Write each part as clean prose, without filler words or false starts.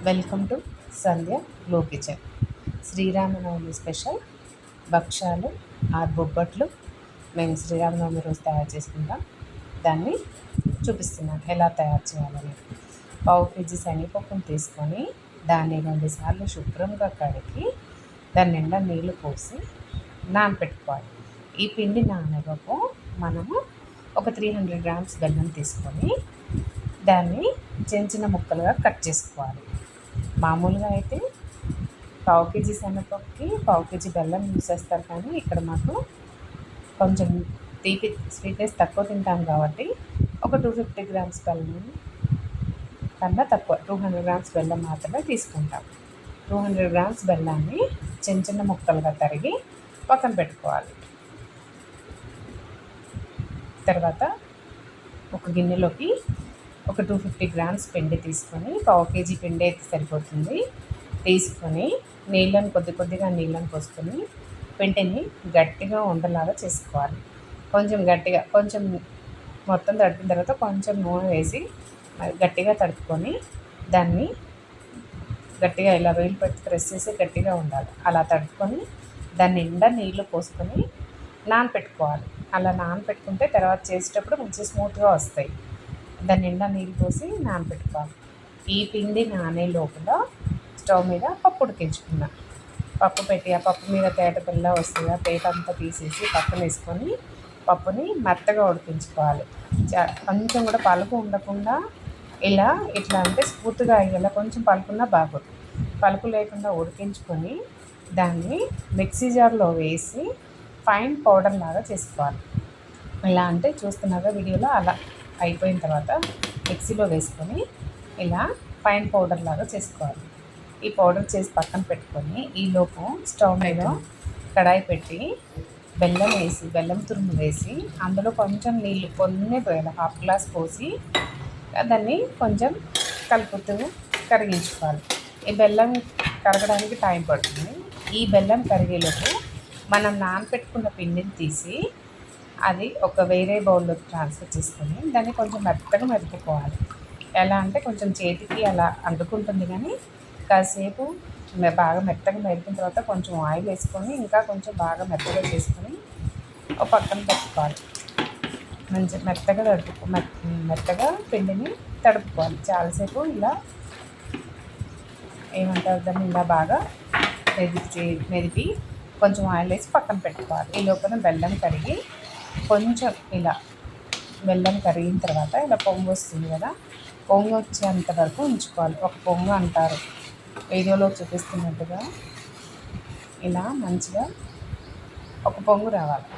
Welcome to Sandhya glow kitchen. Sri Rama Navami special భక్షాలు ఆరు బొబ్బట్లు మేము శ్రీరామనవమి రోజు తయారు చేసుకుంటాం. దాన్ని చూపిస్తున్నాను ఎలా తయారు చేయాలని. పావు కేజీ శనగపప్పును తీసుకొని దాన్ని 2 సార్లు శుభ్రంగా కడిగి దాని నిండా నీళ్లు పోసి నానపెట్టుకోవాలి. ఈ పిండి నానబోపు మనము ఒక 300 గ్రామ్స్ బెల్లం తీసుకొని దాన్ని చిన్న చిన్న ముక్కలుగా కట్ చేసుకోవాలి. మామూలుగా అయితే పావు కేజీ శనగపప్పుకి పావు కేజీ బెల్లం యూస్ చేస్తారు, కానీ ఇక్కడ మాకు కొంచెం స్వీట్నెస్ తక్కువ తింటాం కాబట్టి ఒక 250 గ్రామ్స్ బెల్లం కన్నా తక్కువ 200 గ్రామ్స్ బెల్లం మాత్రమే తీసుకుంటాం. 200 గ్రామ్స్ బెల్లాన్ని చిన్న చిన్న ముక్కలుగా తరిగి పక్కన పెట్టుకోవాలి. తర్వాత ఒక గిన్నెలోకి ఒక 250 గ్రామ్స్ పిండి తీసుకొని, పావు కేజీ పిండి అయితే సరిపోతుంది, తీసుకొని కొద్దిగా నీళ్ళని పోసుకొని పిండిని గట్టిగా ఉండలాగా చేసుకోవాలి. కొంచెం మొత్తం తడిపిన తర్వాత కొంచెం నూనె వేసి గట్టిగా తడుపుకొని దాన్ని గట్టిగా ఇలా వేలు పెట్టి ప్రెస్ చేసి గట్టిగా ఉండాలి. అలా తడుపుకొని దాని నిండా నీళ్ళు పోసుకొని నానపెట్టుకోవాలి. అలా నానపెట్టుకుంటే తర్వాత చేసేటప్పుడు మంచి స్మూత్గా వస్తాయి. దాని నిండా నీళ్ళు పోసి నానబెట్టుకోవాలి. ఈ పిండి నానే లోపల స్టవ్ మీద పప్పు ఉడికించుకున్నాను. పప్పు పెట్టి ఆ పప్పు మీద తేట పిల్ల వస్తుంది. ఆ తేట అంతా తీసేసి పక్కన వేసుకొని పప్పుని మెత్తగా ఉడికించుకోవాలి. కొంచెం కూడా పలుకు ఉండకుండా ఇట్లా అంటే స్మూత్గా అయ్యేలా కొంచెం పలుకున్నా బాగోదు. పలుకు లేకుండా ఉడికించుకొని దాన్ని మిక్సీ జార్లో వేసి ఫైన్ పౌడర్ లాగా చేసుకోవాలి. ఇలా అంటే చూస్తున్నాగా వీడియోలో అలా అయిపోయిన తర్వాత మిక్సీలో వేసుకొని ఇలా ఫైన్ పౌడర్ లాగా చేసుకోవాలి. ఈ పౌడర్ చేసి పక్కన పెట్టుకొని ఈలోపు స్టవ్ మీద కడాయి పెట్టి బెల్లం తురుము వేసి అందులో కొంచెం నీళ్ళు పోయాలి. 1/2 గ్లాస్ పోసి దాన్ని కొంచెం కలుపుతూ కరిగించుకోవాలి. ఈ బెల్లం కరగడానికి టైం పడుతుంది. ఈ బెల్లం కరిగేలోపు మనం నానపెట్టుకున్న పిండిని తీసి అది ఒక వేరే బౌల్లోకి ట్రాన్స్ఫర్ చేసుకొని దాన్ని కొంచెం మెత్తగా మెదుపుకోవాలి. ఎలా అంటే కొంచెం చేతికి అలా అంటుకుంటుంది, కానీ కాసేపు బాగా మెత్తగా మెదిపిన తర్వాత కొంచెం ఆయిల్ వేసుకొని ఇంకా కొంచెం బాగా మెత్తగా చేసుకొని ఒక పక్కన పెట్టుకోవాలి. మంచి మెత్తగా పిండిని తడుపుకోవాలి. చాలాసేపు ఇలా ఏమంటారు దాన్ని ఇలా బాగా మెదిపి కొంచెం ఆయిల్ వేసి పక్కన పెట్టుకోవాలి. ఈ లోపల బెల్లం కరిగి కొంచెం ఇలా బెల్లం కరిగిన తర్వాత ఇలా పొంగు వస్తుంది కదా, పొంగు వచ్చేంత వరకు ఉంచుకోవాలి. ఒక పొంగు అంటారు వీడియోలో చూపిస్తున్నట్టుగా ఇలా మంచిగా ఒక పొంగు రావాలి.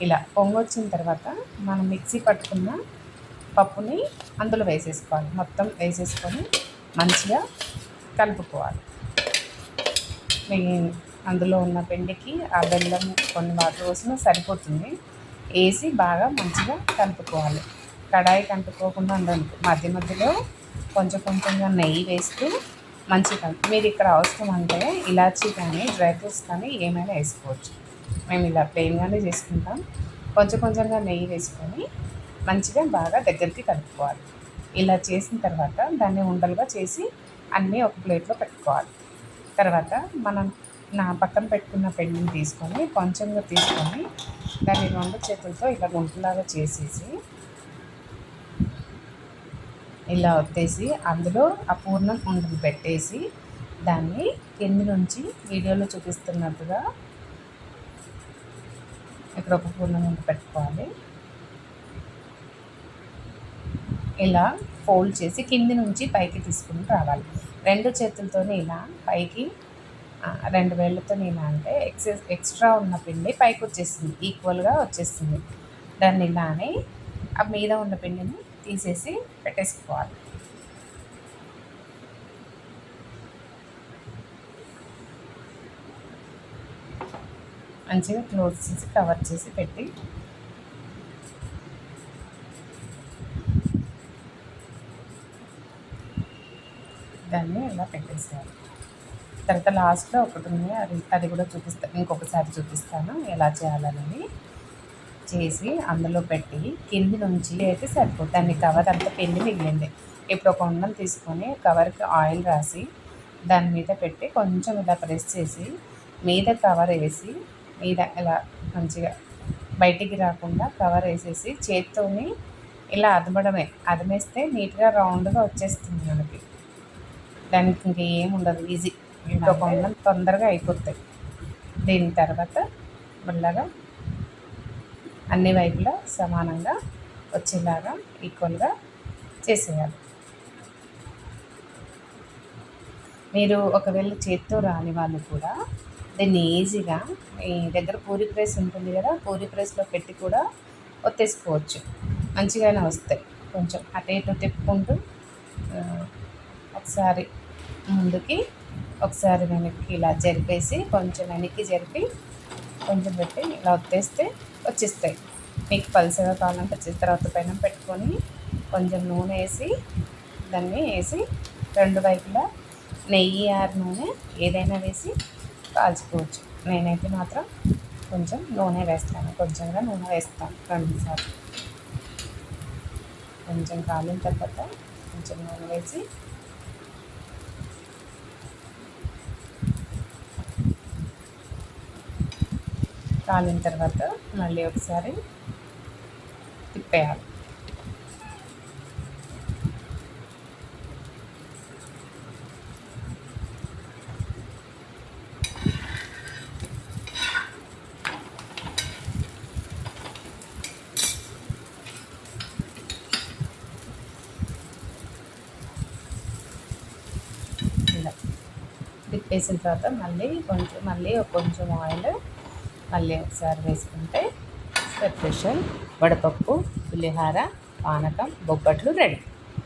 ఇలా పొంగు వచ్చిన తర్వాత మనం మిక్సీ పట్టుకున్న పప్పుని అందులో వేసేసుకోవాలి. మొత్తం వేసేసుకొని మంచిగా కలుపుకోవాలి. అందులో ఉన్న పిండికి ఆ బెల్లం కొన్ని వాటర్ పోసినా సరిపోతుంది. వేసి బాగా మంచిగా కలుపుకోవాలి. కడాయికి అంటుకోకుండా ఉండడానికి మధ్య మధ్యలో కొంచెంగా నెయ్యి వేస్తూ మంచిగా మీరు ఇక్కడ అవసరం అంటే ఇలాచీ కానీ డ్రై ఫ్రూట్స్ కానీ ఏమైనా వేసుకోవచ్చు. మేము ఇలా ప్లెయిన్గానే చేసుకుంటాం. కొంచెంగా నెయ్యి వేసుకొని మంచిగా బాగా దగ్గరికి కలుపుకోవాలి. ఇలా చేసిన తర్వాత దాన్ని ఉండలుగా చేసి అన్నీ ఒక ప్లేట్లో పెట్టుకోవాలి. తర్వాత మనం పక్కన పెట్టుకున్న పిండిని తీసుకొని కొంచెంగా తీసుకొని దాన్ని 2 చేతులతో ఇలా గుంటలాగా చేసేసి ఇలా ఒత్తేసి అందులో ఆ పూర్ణం ఉండలు పెట్టేసి దాన్ని కింది నుంచి వీడియోలో చూపిస్తున్నట్టుగా ఇక్కడ ఒక పూర్ణం ఉండి పెట్టుకోవాలి. ఇలా ఫోల్డ్ చేసి కింది నుంచి పైకి తీసుకుని రావాలి. 2 చేతులతోనే ఇలా పైకి 2 వేళ్ళతో అంటే ఎక్స్ట్రా ఉన్న పిండి పైకి వచ్చేస్తుంది, ఈక్వల్గా వచ్చేస్తుంది. దాన్ని ఇలానే ఆ మీద ఉన్న పిండిని తీసేసి పెట్టేసుకోవాలి. మంచిగా క్లోజ్ చేసి కవర్ చేసి పెట్టి దాన్ని ఇలా పెట్టేసేయాలి. తర్వాత లాస్ట్లో ఒకటి ఉంది, అది కూడా ఇంకొకసారి చూపిస్తాను ఎలా చేయాలనేది. చేసి అందులో పెట్టి కింది నుంచి అయితే సరిపోతుంది. దాన్ని కవర్ అంతా పిండి మిగిలింది ఇప్పుడు ఒక ఉండలు తీసుకొని కవర్కి ఆయిల్ రాసి దాని మీద పెట్టి కొంచెం ఇలా ప్రెస్ చేసి మీద కవర్ వేసి మీద ఇలా మంచిగా బయటికి రాకుండా కవర్ వేసేసి చేత్తోని ఇలా అదమడమే అదిమేస్తే నీట్గా రౌండ్గా వచ్చేస్తుంది మనకి. దానికి ఇంకేం ఉండదు, ఈజీ. ఇంకొక ఉండలు తొందరగా అయిపోతాయి. దీని తర్వాత మెల్లగా అన్ని వైపులా సమానంగా వచ్చేలాగా ఈక్వల్గా చేసేయాలి. మీరు ఒకవేళ చేత్తో రాని వాళ్ళు కూడా దీన్ని ఈజీగా మీ దగ్గర పూరీ ప్రెస్ ఉంటుంది కదా, పూరీ ప్రెస్లో పెట్టి కూడా ఒత్తేసుకోవచ్చు. మంచిగానే వస్తాయి. కొంచెం అటు ఇటు తిప్పుకుంటూ ఒకసారి ముందుకి ఒకసారి వెనక్కి ఇలా జరిపేసి కొంచెం వెనక్కి జరిపి కొంచెం పెట్టి ఇలా ఒత్తేస్తే వచ్చేస్తాయి. మీకు పలుచగా కావాలంటే వచ్చేసిన తర్వాత పైన పెట్టుకొని కొంచెం నూనె వేసి దాన్ని వేసి రెండు వైపులా నెయ్యి ఆర్ నూనె ఏదైనా వేసి కాల్చుకోవచ్చు. నేనైతే మాత్రం కొంచెం నూనె వేస్తాను, కొంచెంగా నూనె వేస్తాను 2 సార్లు. కొంచెం కాలిన తర్వాత కొంచెం నూనె వేసి కాలిన తర్వాత మళ్ళీ ఒకసారి తిప్పేయాలి. ఇలా తిప్పేసిన తర్వాత మళ్ళీ కొంచెం ఆయిల్ మళ్ళీ ఒకసారి వేసుకుంటే స్పెషల్ వడపప్పు, పులిహోర, పానకం, బొబ్బట్లు రెడీ.